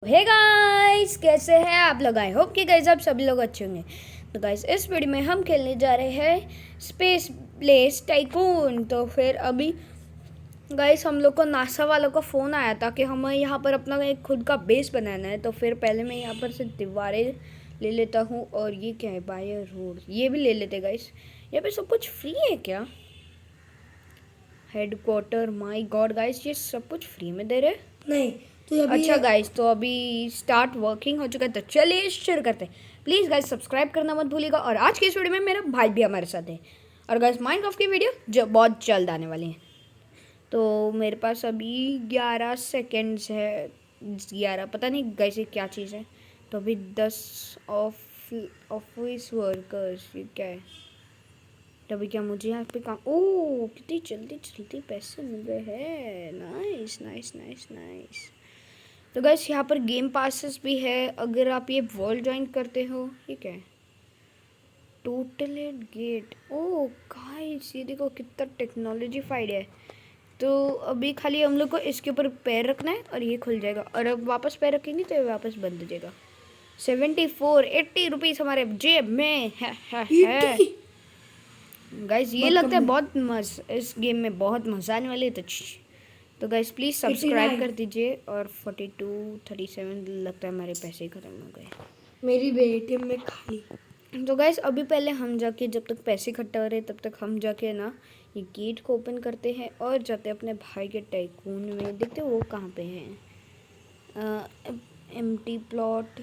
Hey guys, कैसे हैं आप लोग। आई होप कि गाइस आप सभी लोग अच्छे होंगे। तो गाइस इस वीडियो में हम खेलने जा रहे हैं स्पेस प्लेस टाइकून। तो फिर अभी गाइस हम लोग को नासा वालों का फ़ोन आया था कि हमें यहाँ पर अपना एक खुद का बेस बनाना है। तो फिर पहले मैं यहाँ पर से दीवारें ले लेता हूँ। और ये क्या है, बायर रोड, ये भी ले लेते गाइस। यहाँ पे सब कुछ फ्री है क्या? हेडक्वार्टर, माय गॉड गाइस, ये सब कुछ फ्री में दे रहे हैं? नहीं तो अभी अच्छा गाइस, तो अभी स्टार्ट वर्किंग हो चुका है, तो चलिए शुरू करते हैं। प्लीज़ गाइस सब्सक्राइब करना मत भूलिएगा। और आज की इस वीडियो में मेरा भाई भी हमारे साथ है। और गाइस माइनक्राफ्ट की वीडियो जो बहुत जल्द आने वाली है। तो मेरे पास अभी 11 सेकेंड्स है। 11 पता नहीं गाइस ये क्या चीज़ है। तो अभी 10 ऑफिस वर्कर्स, ये क्या है? तो अभी क्या मुझे यहाँ पे काम, ओह कितनी जल्दी जल्दी पैसे मिल रहे हैं। Nice nice nice nice. तो गाइस यहाँ पर गेम पासेस भी है अगर आप ये वर्ल्ड ज्वाइन करते हो। ये क्या है? टोटलेट गेट। ओह गाइस ये देखो कितना टेक्नोलॉजीफाइड है। तो अभी खाली हम लोग को इसके ऊपर पैर रखना है और ये खुल जाएगा। और अब वापस पैर रखेंगे तो ये वापस बंद हो जाएगा। 80 रुपीज़ हमारे जेब में है। गाइस ये लगता है बहुत इस गेम में बहुत मज़ा आने वाली है। तो गाइस प्लीज़ सब्सक्राइब कर दीजिए। और 42 37 लगता है हमारे पैसे ही ख़त्म हो गए। मेरी भी एटीएम में खाली। तो गाइस अभी पहले हम जाके, जब तक पैसे इकट्ठा हो रहे तब तक हम जाके ना ये गेट को ओपन करते हैं और जाते हैं अपने भाई के टाइकून में। देखते हैं वो कहाँ पे हैं। एम्प्टी प्लॉट,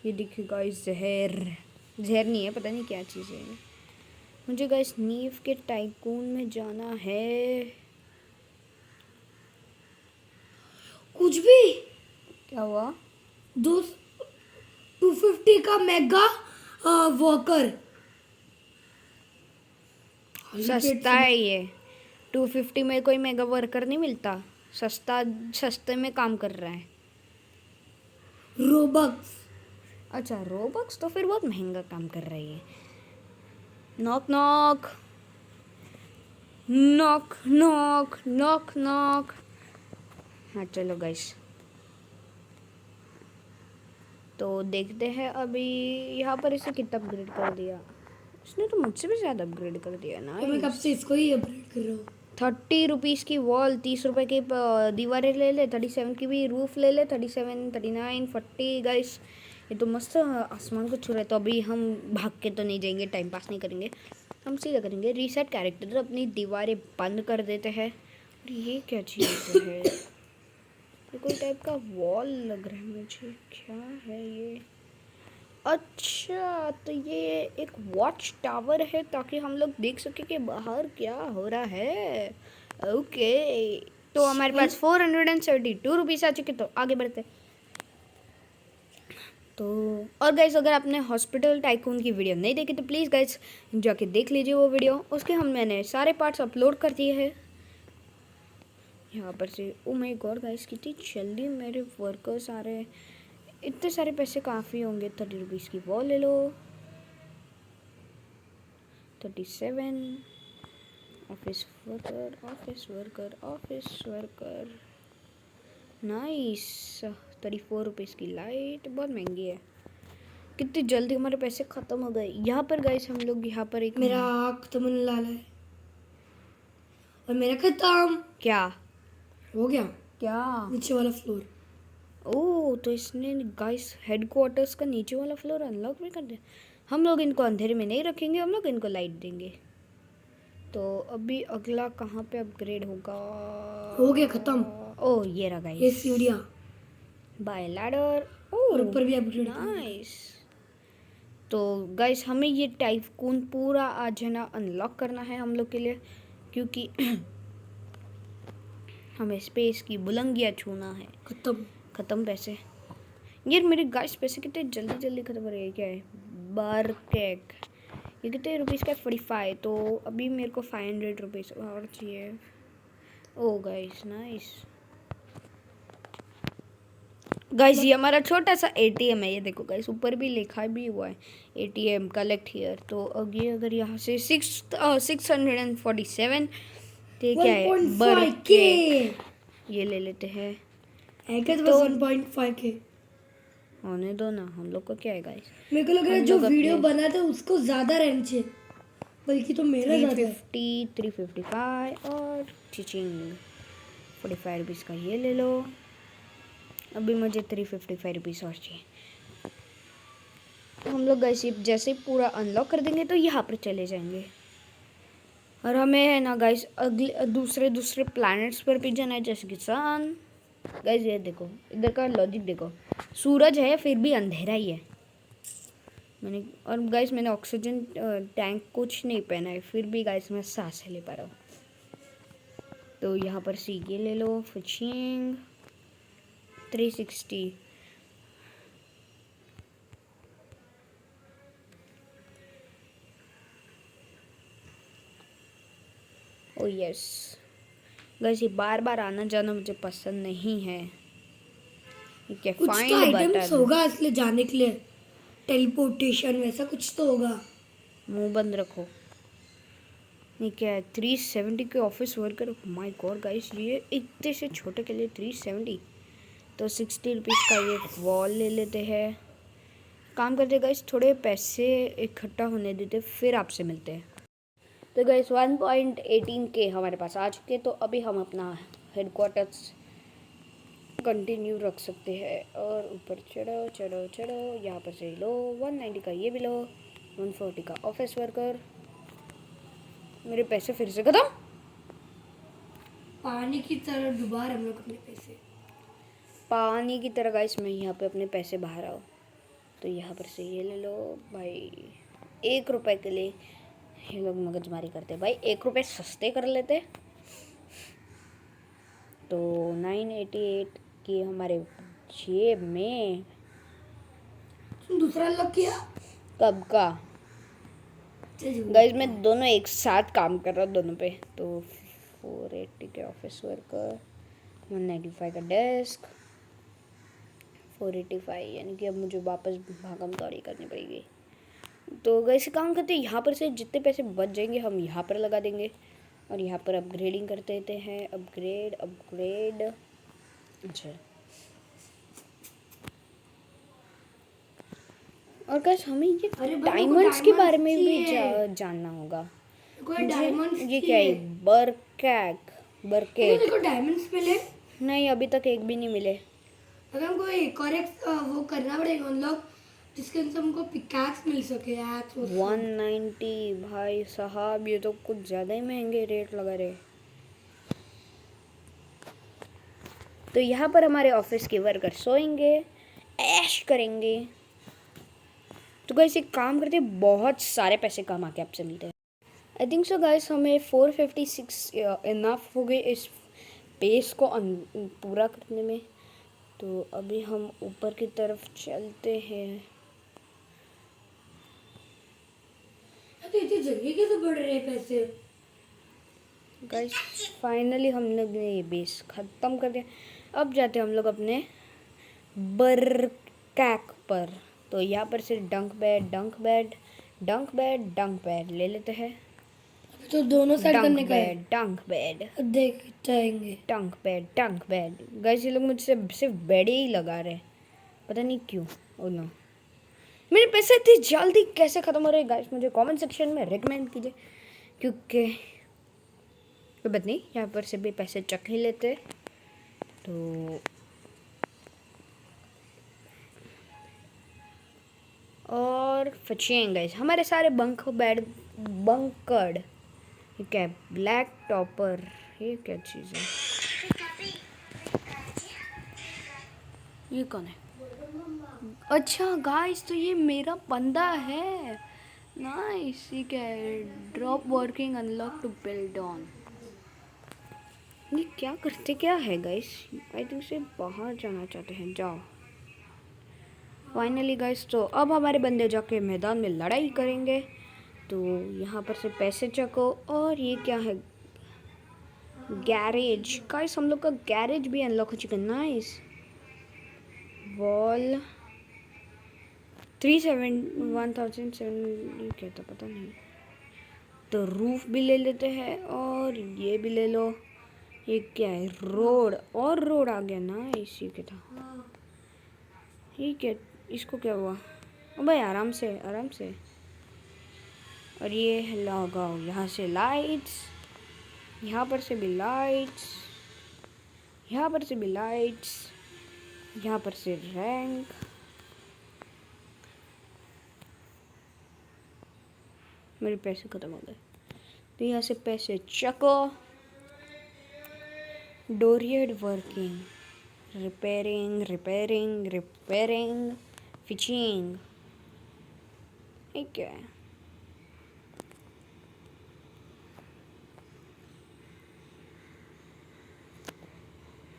ये देखिए गाइस, जहर नहीं है, पता नहीं क्या चीज़ है। मुझे गाइस नीव के टाइकून में जाना है। कुछ भी क्या हुआ? 250 का मेगा वर्कर सस्ता है ये। 250 में कोई मेगा वर्कर नहीं मिलता। सस्ते में काम कर रहा है। रोबक्स। अच्छा रोबक्स, तो फिर बहुत महंगा काम कर रही है। Knock knock knock knock knock knock. हाँ चलो गाइस, तो देखते हैं अभी यहाँ पर इसे कितना अपग्रेड कर दिया। इसने तो मुझसे भी ज़्यादा अपग्रेड कर दिया ना। तो मैं कब से इसको ही अपग्रेड कर रहा हूँ। 30 रुपीज़ की वॉल, 30 रुपए की दीवारें ले ले, 37 की भी रूफ ले ले, 37 39 40 गाइस। ये तो मस्त आसमान को छू रहा है। तो अभी हम भाग के तो नहीं जाएंगे, टाइम पास नहीं करेंगे, हम सीधा करेंगे रीसेट कैरेक्टर। अपनी दीवारें बंद कर देते हैं। और ये क्या चीज़ है? ये कोई टाइप का वॉल लग रहा है मुझे, क्या है ये? अच्छा तो ये एक वॉच टावर है ताकि हम लोग देख सके कि बाहर क्या हो रहा है। ओके, तो हमारे पास 472 रुपीज़ आ चुके। तो आगे बढ़ते। तो और गाइस अगर आपने हॉस्पिटल टाइकून की वीडियो नहीं देखी तो प्लीज़ गाइस जाके देख लीजिए वो वीडियो। उसके मैंने सारे पार्ट्स अपलोड कर दिए हैं यहाँ पर से। ओ माय गॉड गाइस, कितनी जल्दी मेरे वर्कर्स आ रहे हैं। इतने सारे पैसे काफ़ी होंगे। 30 रुपीज़ की वॉल ले लो। 37 office worker office worker office worker. Nice. 34 rupees की लाइट, बहुत महंगी है। कितनी जल्दी हमारे पैसे ख़त्म हो गए। यहाँ पर गाइस हम लोग यहाँ पर एक, मेरा खत्म होने वाला है और मेरा खत्म क्या हो गया। क्या? नीचे वाला फ्लोर। ओह तो इसने गाइस हेडक्वार्टर्स का नीचे वाला फ्लोर अनलॉक भी कर दिया। हम लोग इनको अंधेरे में नहीं रखेंगे, हम लोग इनको लाइट देंगे। तो अभी अगला कहाँ पे अपग्रेड होगा? हो गया खत्म। ओह ये रहा ये गाइस, सीढ़ियाँ बाय लैडर। और ओह ऊपर भी अपग्रेड नाइस। तो गाइस हमें ये टाइकून पूरा आज है ना अनलॉक करना है हम लोग के लिए, क्योंकि हमें स्पेस की बुलंदियाँ छूना है। खत्म पैसे। यार मेरे गाइस पैसे कितने जल्दी जल्दी खत्म हो रहे हैं। क्या है? बार केक, ये कितने रुपीज़ का? 45। तो अभी मेरे को 500 रुपीज़ और चाहिए। ओ गाइस नाइस। गाइस ये हमारा छोटा सा एटीएम है। ये देखो गाइस ऊपर भी लिखा भी हुआ है एटीएम कलेक्ट हियर। तो अब ये अगर यहाँ से 647, तो ये क्या है? 1.5K ये ले लेते हैं। है क्या तो तो- बस 1.5 के। होने दो ना, हम लोग को क्या है गाइस। मेरे को लग रहा है हम जो लोग वीडियो अपने बना था उसको ज़्यादा रैंक चाहिए, बल्कि तो मेरा ज़्यादा है। 350 355 और टीचिंग 45 रुपीज़ का ये ले लो। अभी मुझे 355 रुपीज़ और चाहिए। हम लोग गाइस जैसे ही पूरा अनलॉक कर देंगे तो यहाँ पर चले जाएंगे। और हमें है ना गाइस अगले दूसरे दूसरे प्लैनेट्स पर भी जाना है, जैसे कि सन। गाइस ये देखो, इधर का लॉजिक देखो, सूरज है फिर भी अंधेरा ही है। गाइस मैंने ऑक्सीजन टैंक कुछ नहीं पहना है, फिर भी गाइस मैं सांसें ले पा रहा हूँ। तो यहाँ पर सी ये ले लो, फिशिंग 360। ओ यस गाइस, ये बार बार आना जाना मुझे पसंद नहीं है। ठीक है, कुछ तो फाइंड आइटम्स बटन। होगा इसलिए जाने के लिए, टेलीपोर्टेशन वैसा कुछ तो होगा। मुंह बंद रखो। ये क्या है, 370 के office worker. My God guys, ये इतने से छोटे के लिए 370। तो 60 रुपीज़ का ये वॉल ले लेते हैं। काम करते गाइस, थोड़े पैसे इकट्ठा होने देते, फिर आपसे मिलते हैं। तो गाइस 1.18 के हमारे पास आ चुके, तो अभी हम अपना हेडक्वार्टर्स कंटिन्यू रख सकते हैं। और ऊपर चढ़ो चढ़ो चढ़ो, यहाँ पर से लो 190 का ये भी लो, 140 का ऑफिस वर्कर। मेरे पैसे फिर से खत्म। पानी की तरह डुबा रहे हम लोग अपने पैसे। पानी की तरह गाइस मैं यहाँ पे अपने पैसे बाहर आओ। तो यहाँ पर से ये ले लो भाई, 1 रुपए के लिए ये लोग मगजमारी करते भाई, 1 रुपए सस्ते कर लेते। तो 988 की हमारे जेब में। तुम दूसरा लॉक किया? कब का चल गाइस, मैं दोनों एक साथ काम कर रहा हूँ दोनों पे। तो 480 के ऑफिस वर्कर, 195 का डेस्क, 485, यानी कि अब मुझे वापस भागम दौड़ी करनी पड़ेगी। तो गाइस काम करते हैं, यहाँ पर से जितने पैसे बच जाएंगे हम यहाँ पर लगा देंगे। और यहाँ पर अपग्रेडिंग कर देते हैं, अपग्रेड अपग्रेड। अच्छा, और गाइस हमें ये अरे भाई, मेरे को डायमंड्स के बारे में भी चाहिए। जानना होगा। कोई डायमंड्स ये क्या है, बरकेट? मेरे को डायमंड्स मिले। नहीं, अभी तक एक भी नहीं मिले। अगर हमको एक और एक वो करना पड़ेगा अनलॉक, जिसके अंदर हमको पिकैक्स मिल सके यार। 190 भाई साहब, ये तो कुछ ज़्यादा ही महंगे रेट लगा रहे। तो यहाँ पर हमारे ऑफिस के वर्कर सोएंगे, ऐश करेंगे। तो गाइस एक काम करते हैं, बहुत सारे पैसे कमा के आपसे मिलते हैं। आई थिंक सो गाइस, हमें 456 इनफ हो गए इस बेस को पूरा करने में। तो अभी हम ऊपर की तरफ चलते हैं। तो इतनी जल्दी कैसे बढ़ रहे हैं पैसे? गाइस फाइनली हम लोग ने ये बेस ख़त्म कर दिया। अब जाते हैं हम लोग अपने बरकैक पर। तो यहाँ पर से डंक बेड डंक बेड डंक बेड डंक बेड ले लेते हैं। तो दोनों साइड डंक करने का है। बेड डंक बेड देख जाएंगे। डंक बेड। गाइस ये लोग मुझसे सिर्फ बेड ही लगा रहे हैं, पता नहीं क्यों। ओ नो, मेरे पैसे इतनी जल्दी कैसे ख़त्म हो रहे हैं गाइस? मुझे कमेंट सेक्शन में रिकमेंड कीजिए, क्योंकि कोई बात नहीं, यहाँ पर से भी पैसे चक ही लेते। तो और फचिंग गाइस, हमारे सारे बंकर्ड। ये क्या है, ब्लैक टॉपर? ये क्या चीज़ है? ये कौन है? अच्छा गाइस, तो ये मेरा बंदा है। नाइस। ये क्या है, drop working unlock two build on. ये क्या करते क्या है गाइस? आई थिंक से बाहर जाना चाहते हैं, जाओ। फाइनली गाइस, तो अब हमारे बंदे जाके मैदान में लड़ाई करेंगे। तो यहाँ पर से पैसे चको। और ये क्या है, गैरेज। गाइस हम लोग का गैरेज भी अनलॉक हो चुका है। नाइस। वॉल 1770 क्या था पता नहीं। तो रूफ भी ले लेते हैं, और ये भी ले लो। ये क्या है? रोड, और रोड आ गया ना इसी के था। हाँ ठीक है, इसको क्या हुआ? ओ भाई आराम से आराम से। और ये लगाओ यहाँ से लाइट्स, यहाँ पर से भी लाइट्स, यहाँ पर से भी लाइट्स, यहाँ पर से रैंक। मेरे पैसे खत्म हो गए, तो यहाँ से पैसे चको। डोरियड वर्किंग, रिपेयरिंग रिपेयरिंग रिपेयरिंग, फिचिंग। ये क्या है?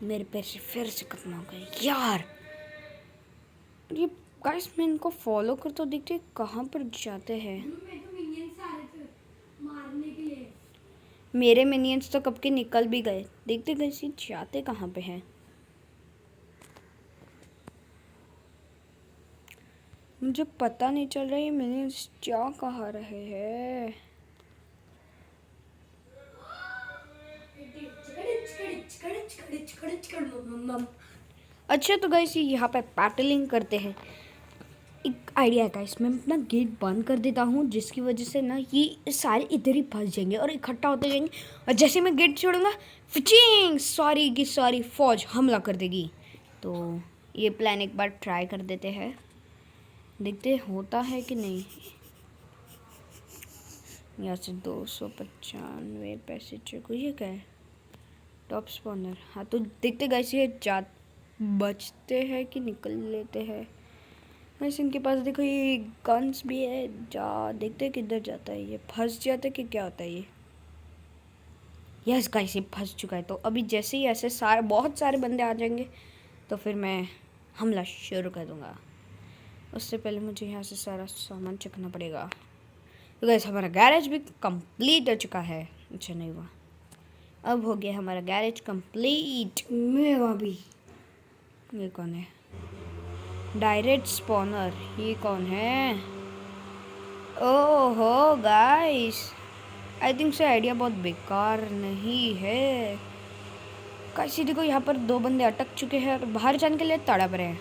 मेरे पैसे फिर से खत्म हो गए यार। ये गाइस मैं इनको फॉलो कर तो देखते कहाँ पर जाते हैं। मेरे को मिनियंस आ रहे थे मारने के लिए। मेरे मिनियंस तो कब के निकल भी गए। देखते गए जाते कहाँ पे हैं। मुझे पता नहीं चल रहा ये मिनियंस जा कहाँ रहे हैं। अच्छा तो गाइस यहाँ पे पैटलिंग करते हैं। एक आइडिया है गाइस, मैं अपना गेट बंद कर देता हूँ, जिसकी वजह से ना ये सारे इधर ही फंस जाएंगे और इकट्ठा होते जाएंगे। और जैसे मैं गेट छोड़ूंगा, फिचिंग सॉरी फौज हमला कर देगी। तो ये प्लान एक बार ट्राई कर देते हैं, देखते होता है कि नहीं। यहाँ से 295 पैसे चेक। ये क्या है? Top spawner. हाँ तो देखते गाइस ये बचते हैं कि निकल लेते हैं। वैसे इनके पास देखो ये गन्स भी है। देखते हैं किधर जाता है ये। फंस जाता है कि क्या होता है ये। यस गाइस ये फंस चुका है। तो अभी जैसे ही ऐसे बहुत सारे बंदे आ जाएंगे तो फिर मैं हमला शुरू कर दूंगा। उससे पहले मुझे यहाँ से सारा सामान चकना पड़ेगा। तो गाइस हमारा गैरेज भी कंप्लीट हो चुका है। अच्छा नहीं हुआ, अब हो गया हमारा गैरेज कंप्लीट। मेरा भी। ये कौन है? डायरेक्ट स्पॉनर, ये कौन है? ओहो गाइस, आई थिंक से आइडिया बहुत बेकार नहीं है। कैसे देखो यहाँ पर 2 बंदे अटक चुके हैं और बाहर जाने के लिए तड़प रहे हैं।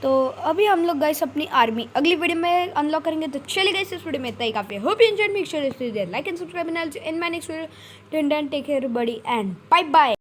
तो अभी हम लोग गाइस अपनी आर्मी अगली वीडियो में अनलॉक करेंगे। तो चलिए गाइस इस वीडियो में इतना ही काफी है। Hope you enjoyed, make sure to like and subscribe and take care everybody and bye bye.